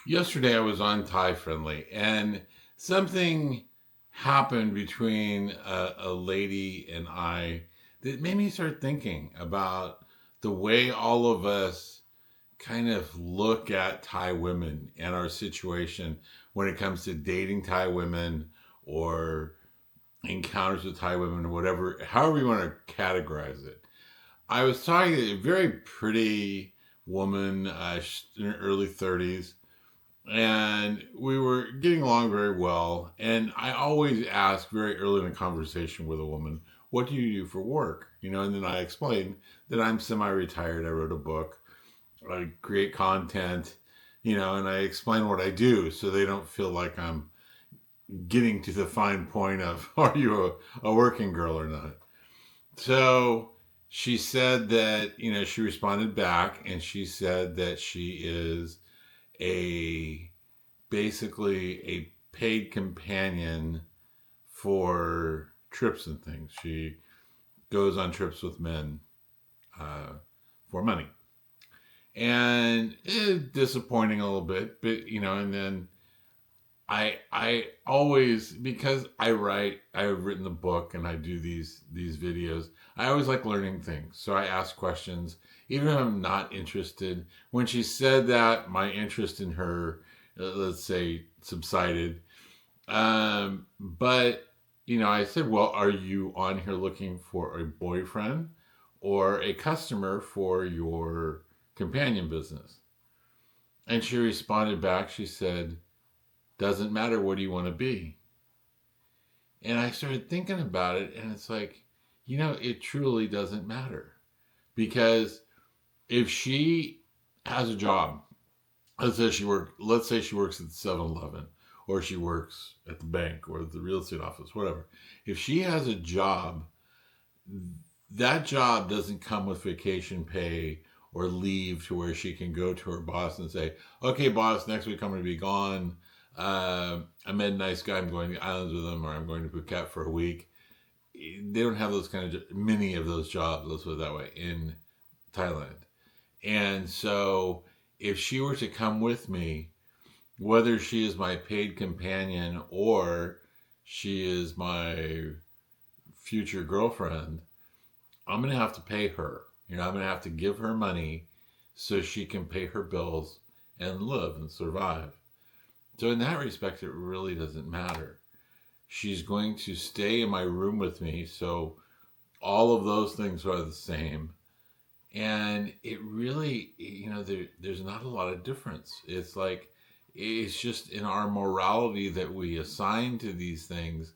Yesterday I was on Thai Friendly and something happened between a lady and I that made me start thinking about the way all of us kind of look at Thai women and our situation when it comes to dating Thai women or encounters with Thai women or whatever, however you want to categorize it. I was talking to a very pretty woman in her early 30s, and we were getting along very well. And I always ask very early in a conversation with a woman, "What do you do for work?" And then I explain that I'm semi-retired. I wrote a book. I create content. And I explain what I do so they don't feel like I'm getting to the fine point of are you a working girl or not. So she said that she responded back and she said that she is a basically a paid companion for trips and things. She goes on trips with men uh, for money, and it's disappointing a little bit. But and then I always, because I've written the book and I do these videos. I always like learning things, so I ask questions even if I'm not interested. When she said that, my interest in her, let's say, subsided. But I said, well, are you on here looking for a boyfriend or a customer for your companion business? And she responded back. She said, doesn't matter. What do you want to be? And I started thinking about it, and it's like, it truly doesn't matter. Because if she has a job, let's say she works at the 7-Eleven, or she works at the bank or the real estate office, whatever. If she has a job, that job doesn't come with vacation pay or leave to where she can go to her boss and say, okay, boss, next week I'm going to be gone. I met a nice guy. I'm going to the islands with him, or I'm going to Phuket for a week. They don't have those kind of many of those jobs, let's put it that way, in Thailand. And so if she were to come with me, whether she is my paid companion or she is my future girlfriend, I'm going to have to pay her. I'm going to have to give her money so she can pay her bills and live and survive. So, in that respect, it really doesn't matter. She's going to stay in my room with me. So, all of those things are the same. And it really, there's not a lot of difference. It's like, it's just in our morality that we assign to these things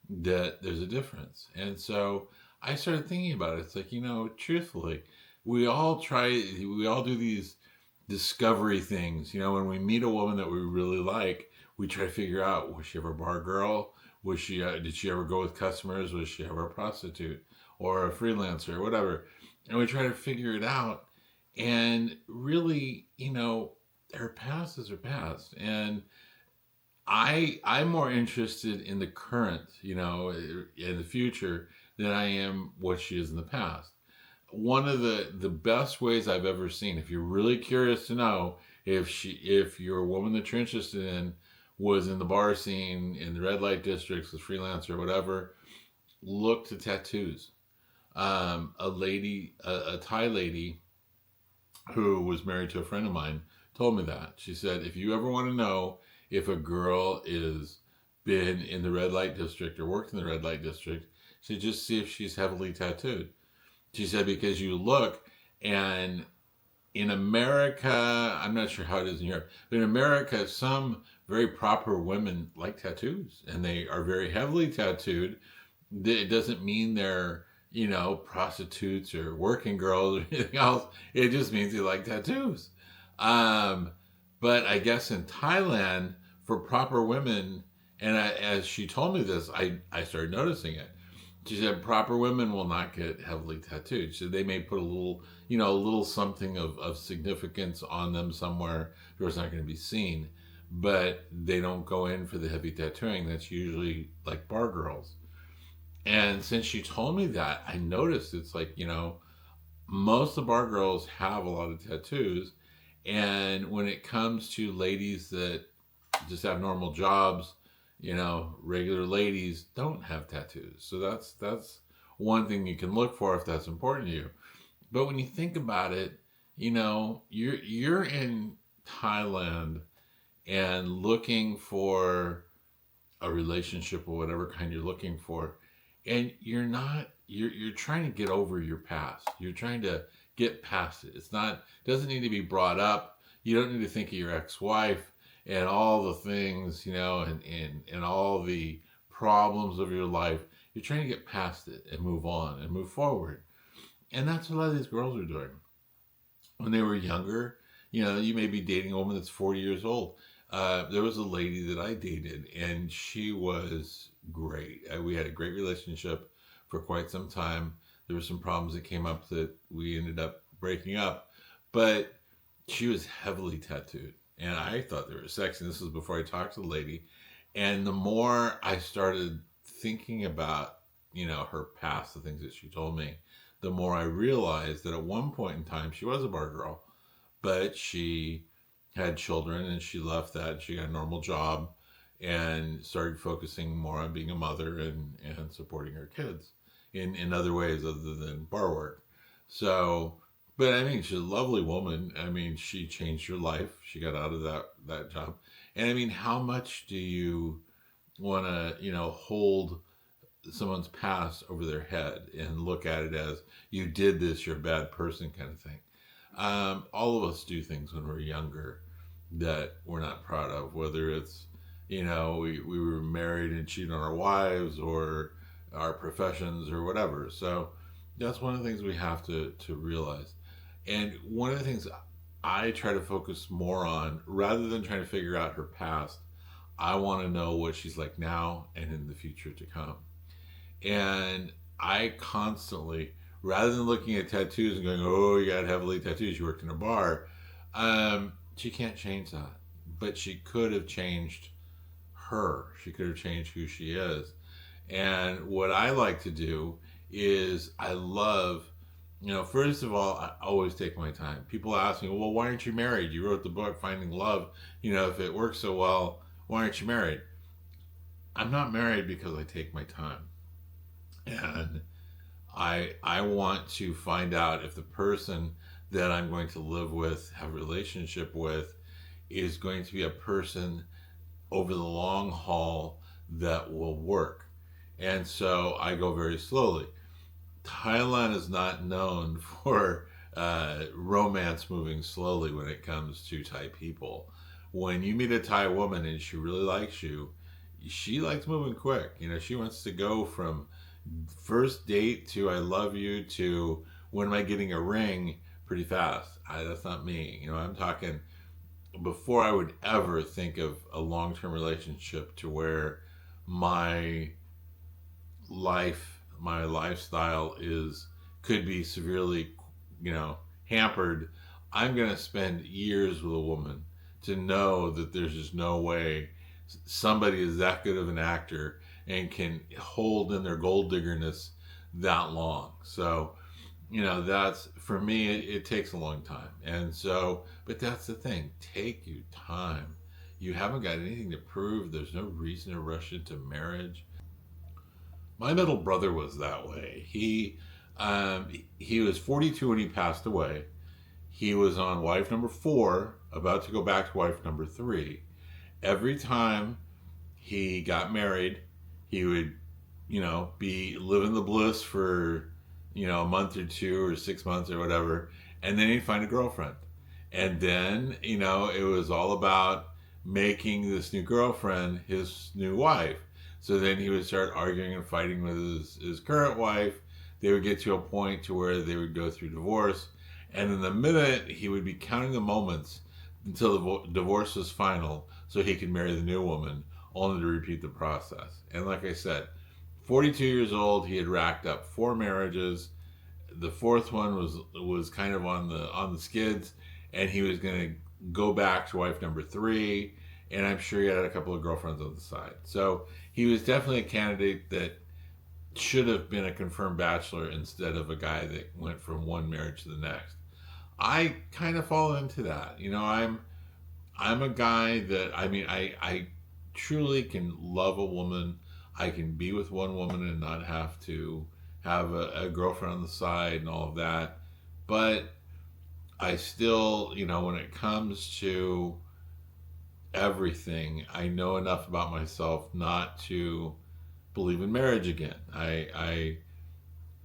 that there's a difference. And so I started thinking about it. It's like, truthfully, we all do these discovery things. When we meet a woman that we really like, we try to figure out, was she ever a bar girl? Did she ever go with customers? Was she ever a prostitute or a freelancer or whatever? And we try to figure it out. And really, her past is her past. And I'm more interested in the current, in the future than I am what she is in the past. One of the best ways I've ever seen, if you're really curious to know if your woman that you're interested in was in the bar scene in the red light districts, as freelancer or whatever, look to tattoos. A Thai lady who was married to a friend of mine told me that. She said, if you ever want to know if a girl is been in the red light district or worked in the red light district, she said, just see if she's heavily tattooed. She said, because you look, and in America, I'm not sure how it is in Europe, but in America, some very proper women like tattoos and they are very heavily tattooed. It doesn't mean they're, prostitutes or working girls or anything else. It just means they like tattoos. Um, but I guess in Thailand, for proper women, and as she told me this, I started noticing it. She said proper women will not get heavily tattooed. So they may put a little something of significance on them somewhere where it's not going to be seen, but they don't go in for the heavy tattooing. That's usually like bar girls. And since she told me that, I noticed it's like, most of the bar girls have a lot of tattoos. And when it comes to ladies that just have normal jobs, regular ladies don't have tattoos. So that's one thing you can look for if that's important to you. But when you think about it, you're in Thailand and looking for a relationship or whatever kind you're looking for, and you're trying to get over your past. You're trying to get past it. Doesn't need to be brought up. You don't need to think of your ex-wife and all the things, and all the problems of your life. You're trying to get past it and move on and move forward. And that's what a lot of these girls are doing. When they were younger, you may be dating a woman that's 40 years old. There was a lady that I dated, and she was great. We had a great relationship for quite some time. There were some problems that came up that we ended up breaking up, but she was heavily tattooed, and I thought they were sexy. This was before I talked to the lady, and the more I started thinking about, her past, the things that she told me, the more I realized that at one point in time she was a bar girl, but she had children and she left that. She got a normal job and started focusing more on being a mother and supporting her kids in other ways other than bar work. So, but I mean, she's a lovely woman. I mean, she changed her life. She got out of that job. And I mean, how much do you want to, hold someone's past over their head and look at it as you did this, you're a bad person kind of thing? All of us do things when we're younger that we're not proud of, whether it's, we were married and cheated on our wives or our professions or whatever. So that's one of the things we have to realize. And one of the things I try to focus more on, rather than trying to figure out her past, I want to know what she's like now and in the future to come. And I constantly, rather than looking at tattoos and going, oh, you got heavily tattoos, you worked in a bar, she can't change that. But she could have changed her. She could have changed who she is. And what I like to do is I love, first of all, I always take my time. People ask me, well, why aren't you married? You wrote the book, Finding Love. If it works so well, why aren't you married? I'm not married because I take my time. And I want to find out if the person that I'm going to live with, have a relationship with, is going to be a person over the long haul that will work. And so I go very slowly. Thailand is not known for romance moving slowly when it comes to Thai people. When you meet a Thai woman and she really likes you, she likes moving quick. She wants to go from first date to I love you to when am I getting a ring pretty fast. That's not me. I'm talking before I would ever think of a long-term relationship to where my lifestyle could be severely, hampered. I'm going to spend years with a woman to know that there's just no way somebody is that good of an actor and can hold in their gold diggerness that long. So, that's, for me, it takes a long time. And so, but that's the thing, take your time. You haven't got anything to prove. There's no reason to rush into marriage. My middle brother was that way. He was 42 when he passed away. He was on wife number 4, about to go back to wife number 3. Every time he got married, he would, be living the bliss for, a month or 2 or 6 months or whatever, and then he'd find a girlfriend. And then, it was all about making this new girlfriend his new wife. So then he would start arguing and fighting with his current wife. They would get to a point to where they would go through divorce. And in the minute, he would be counting the moments until the divorce was final so he could marry the new woman, only to repeat the process. And like I said, 42 years old, he had racked up 4 marriages. The 4th one was kind of on the skids, and he was going to go back to wife number 3. And I'm sure he had a couple of girlfriends on the side. So he was definitely a candidate that should have been a confirmed bachelor instead of a guy that went from one marriage to the next. I kind of fall into that. I'm a guy that, I truly can love a woman. I can be with one woman and not have to have a girlfriend on the side and all of that. But I still, when it comes to everything, I know enough about myself not to believe in marriage again.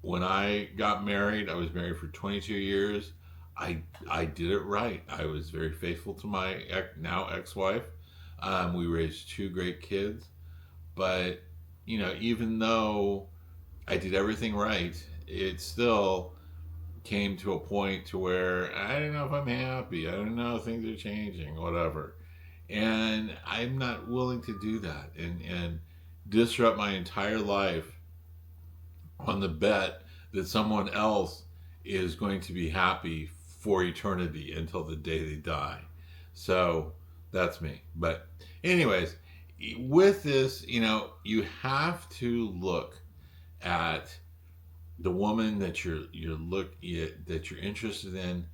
When I got married, I was married for 22 years. I did it right. I was very faithful to my now ex-wife. We raised two great kids, but even though I did everything right, it still came to a point to where I don't know if I'm happy. I don't know, things are changing, whatever. And I'm not willing to do that and disrupt my entire life on the bet that someone else is going to be happy for eternity until the day they die. So that's me. But anyways, with this, you have to look at the woman that that you're interested in,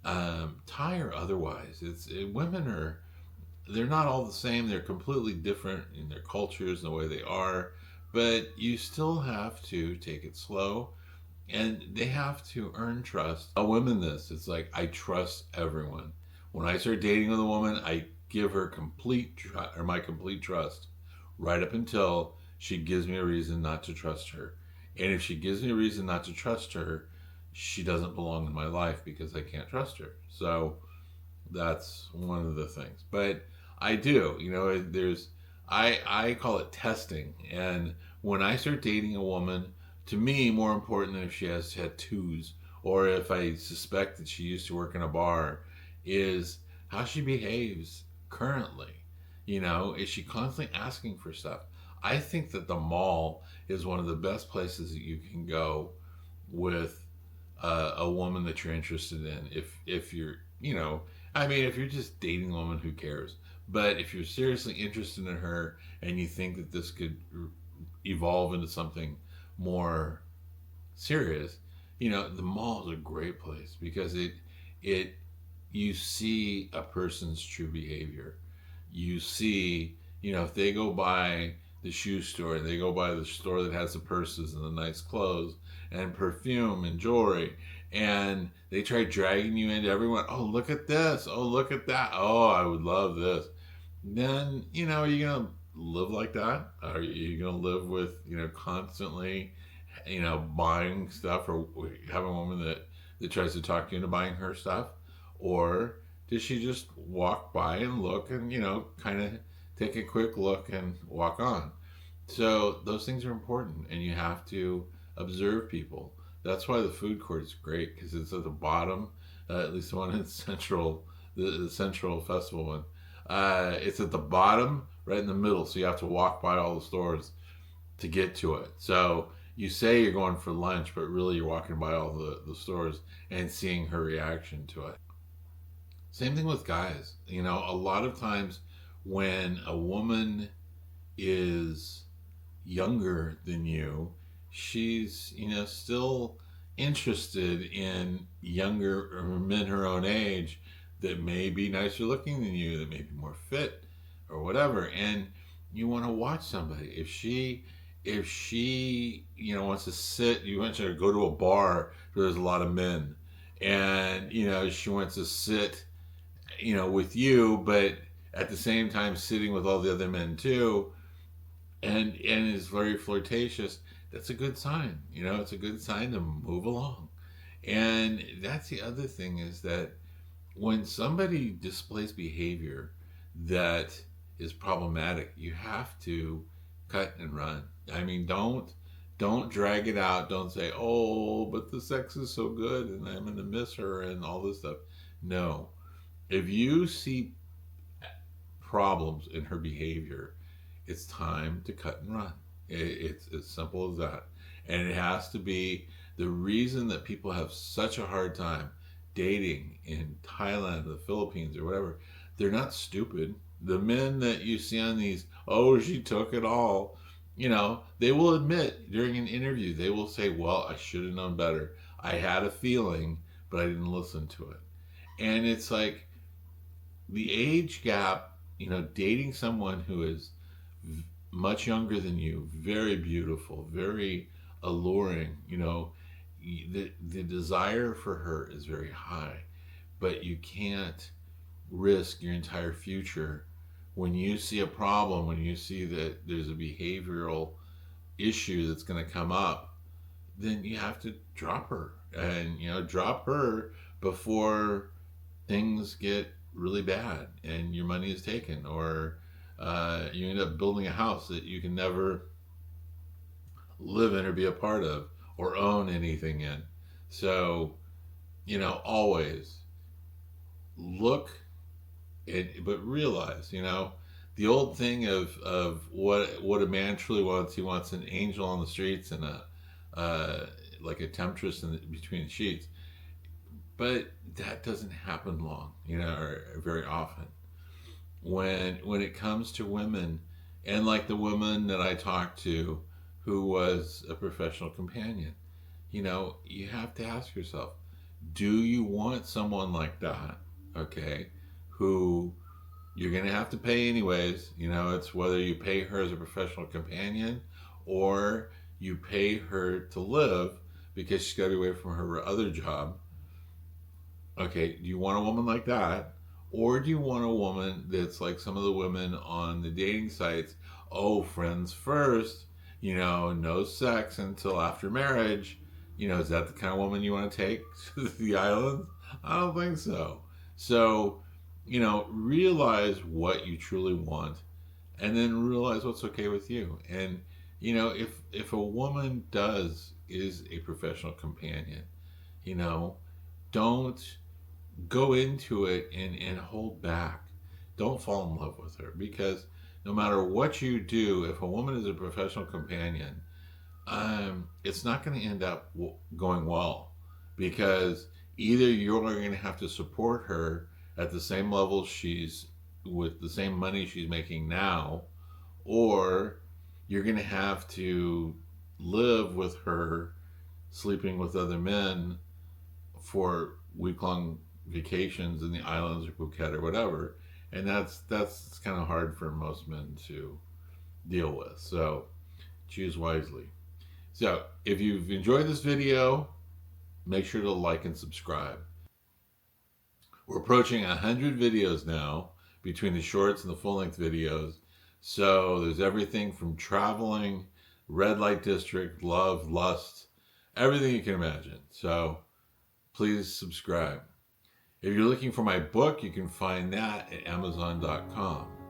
Thai or otherwise. Women they're not all the same. They're completely different in their cultures and the way they are, but you still have to take it slow, and they have to earn trust. Tell women this. It's like, I trust everyone. When I start dating with a woman, I give her my complete trust, right up until she gives me a reason not to trust her. And if she gives me a reason not to trust her, she doesn't belong in my life because I can't trust her. So that's one of the things. But I do, I call it testing. And when I start dating a woman, to me, more important than if she has tattoos or if I suspect that she used to work in a bar, is how she behaves currently. Is she constantly asking for stuff? I think that the mall is one of the best places that you can go with a woman that you're interested in. If you're, if you're just dating a woman, who cares? But if you're seriously interested in her and you think that this could evolve into something more serious, the mall is a great place because it you see a person's true behavior. You see, if they go by the shoe store and they go by the store that has the purses and the nice clothes and perfume and jewelry, and they try dragging you into everyone, oh, look at this, oh, look at that, oh, I would love this. Then, are you going to live like that? Are you going to live with, constantly, buying stuff, or have a woman that tries to talk you into buying her stuff? Or does she just walk by and look and, kind of take a quick look and walk on? So those things are important, and you have to observe people. That's why the food court is great, because it's at the bottom, at least the one in Central, the Central Festival one. It's at the bottom, right in the middle, so you have to walk by all the stores to get to it. So you say you're going for lunch, but really you're walking by all the stores and seeing her reaction to it. Same thing with guys. A lot of times when a woman is younger than you, she's, still interested in younger men her own age that may be nicer looking than you, that may be more fit or whatever. And you want to watch somebody. If she wants to sit, you want her to go to a bar where there's a lot of men, and she wants to sit with you, but at the same time sitting with all the other men too, and is very flirtatious, that's a good sign. It's a good sign to move along. And that's the other thing, is that when somebody displays behavior that is problematic, you have to cut and run. Don't drag it out. Don't say, oh, but the sex is so good and I'm going to miss her and all this stuff. No. If you see problems in her behavior, it's time to cut and run. It's as simple as that. And it has to be the reason that people have such a hard time dating in Thailand, the Philippines, or whatever. They're not stupid. The men that you see on these, oh, she took it all, they will admit during an interview, they will say, well, I should have known better. I had a feeling, but I didn't listen to it. And it's like the age gap, dating someone who is much younger than you, very beautiful, very alluring, the desire for her is very high, but you can't risk your entire future when you see a problem, when you see that there's a behavioral issue that's going to come up, then you have to drop her and, drop her before things get really bad and your money is taken, or you end up building a house that you can never live in or be a part of or own anything in. So, always look but realize, the old thing of what a man truly wants. He wants an angel on the streets and like a temptress between the sheets. But that doesn't happen long, or very often. When it comes to women, and like the woman that I talked to who was a professional companion, you have to ask yourself, do you want someone like that? Okay, who you're going to have to pay anyways. It's whether you pay her as a professional companion or you pay her to live because she's got to be away from her other job. Okay, do you want a woman like that? Or do you want a woman that's like some of the women on the dating sites? Oh, friends first, no sex until after marriage. Is that the kind of woman you want to take to the islands? I don't think so. So, realize what you truly want and then realize what's okay with you. And, if a woman is a professional companion, don't go into it and hold back. Don't fall in love with her, because no matter what you do, if a woman is a professional companion, it's not going to end up going well, because either you're going to have to support her at the same level she's with the same money she's making now, or you're going to have to live with her sleeping with other men for week-long vacations in the islands or Phuket or whatever, and that's kind of hard for most men to deal with. So choose wisely. So if you've enjoyed this video, make sure to like and subscribe. We're approaching 100 videos now, between the shorts and the full-length videos. So there's everything from traveling, red light district, love, lust, everything you can imagine. So please subscribe. If you're looking for my book, you can find that at Amazon.com.